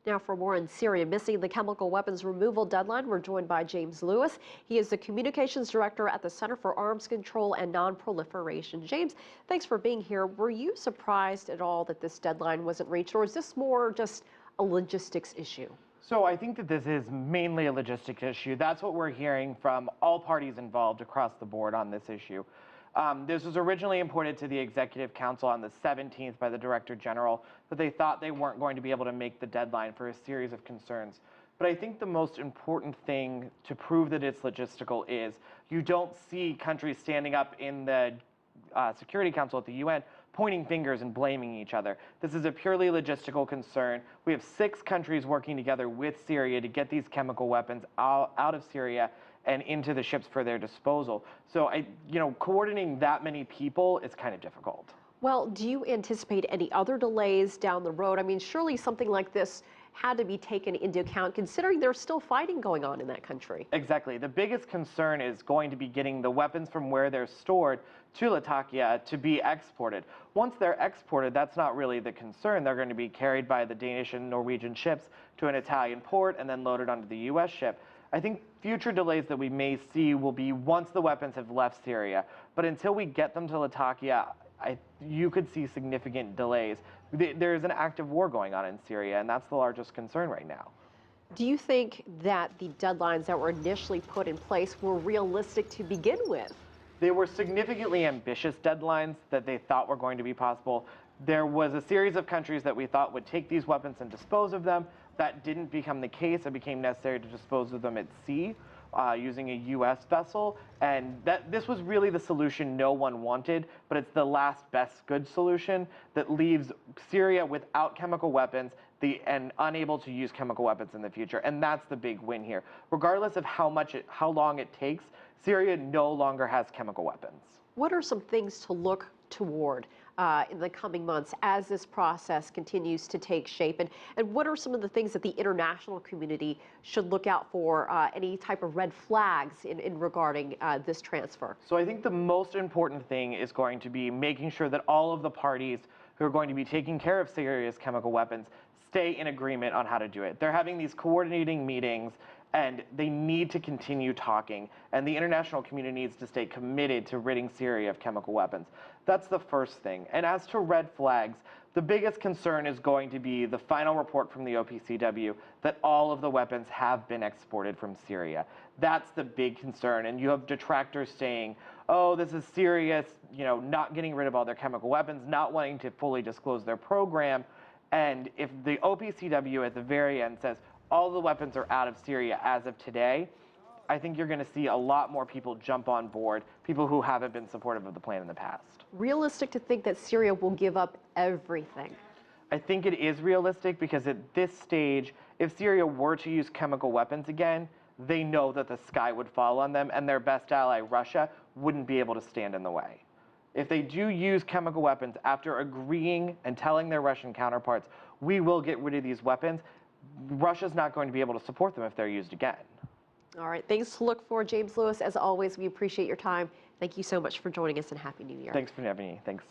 Now for more on Syria missing the chemical weapons removal deadline, we're joined by James Lewis. He is the communications director at the Center for Arms Control and Non-Proliferation. James, thanks for being here. Were you surprised at all that this deadline wasn't reached, or is this more just a logistics issue? So I think that this is mainly a logistics issue. That's what we're hearing from all parties involved across the board on this issue. This was originally imported to the Executive Council on the 17th by the Director General, but they thought they weren't going to be able to make the deadline for a series of concerns. But I think the most important thing to prove that it's logistical is you don't see countries standing up in the Security Council at the UN pointing fingers and blaming each other. This is a purely logistical concern. We have 6 countries working together with Syria to get these chemical weapons out of Syria and into the ships for their disposal. So coordinating that many people is kind of difficult. Well, do you anticipate any other delays down the road? I mean, surely something like this had to be taken into account, considering there's still fighting going on in that country. Exactly. The biggest concern is going to be getting the weapons from where they're stored to Latakia to be exported. Once they're exported, that's not really the concern. They're going to be carried by the Danish and Norwegian ships to an Italian port and then loaded onto the U.S. ship. I think future delays that we may see will be once the weapons have left Syria. But until we get them to Latakia, you could see significant delays. There is an active war going on in Syria, and that's the largest concern right now. Do you think that the deadlines that were initially put in place were realistic to begin with? They were significantly ambitious deadlines that they thought were going to be possible. There was a series of countries that we thought would take these weapons and dispose of them. That didn't become the case. It became necessary to dispose of them at sea using a U.S. vessel. And this was really the solution no one wanted, but it's the last best good solution that leaves Syria without chemical weapons and unable to use chemical weapons in the future. And that's the big win here. Regardless of how long it takes, Syria no longer has chemical weapons. What are some things to look toward in the coming months as this process continues to take shape? And what are some of the things that the international community should look out for, any type of red flags in regarding this transfer? So I think the most important thing is going to be making sure that all of the parties who are going to be taking care of Syria's chemical weapons stay in agreement on how to do it. They're having these coordinating meetings, and they need to continue talking, and the international community needs to stay committed to ridding Syria of chemical weapons. That's the first thing. And as to red flags, the biggest concern is going to be the final report from the OPCW that all of the weapons have been exported from Syria. That's the big concern, and you have detractors saying, oh, this is Syria, not getting rid of all their chemical weapons, not wanting to fully disclose their program. And if the OPCW at the very end says, all the weapons are out of Syria as of today, I think you're going to see a lot more people jump on board, people who haven't been supportive of the plan in the past. Realistic to think that Syria will give up everything? I think it is realistic because at this stage, if Syria were to use chemical weapons again, they know that the sky would fall on them, and their best ally, Russia, wouldn't be able to stand in the way. If they do use chemical weapons after agreeing and telling their Russian counterparts, we will get rid of these weapons, Russia's not going to be able to support them if they're used again. All right, things to look for. James Lewis, as always, we appreciate your time. Thank you so much for joining us, and Happy New Year. Thanks for having me. Thanks.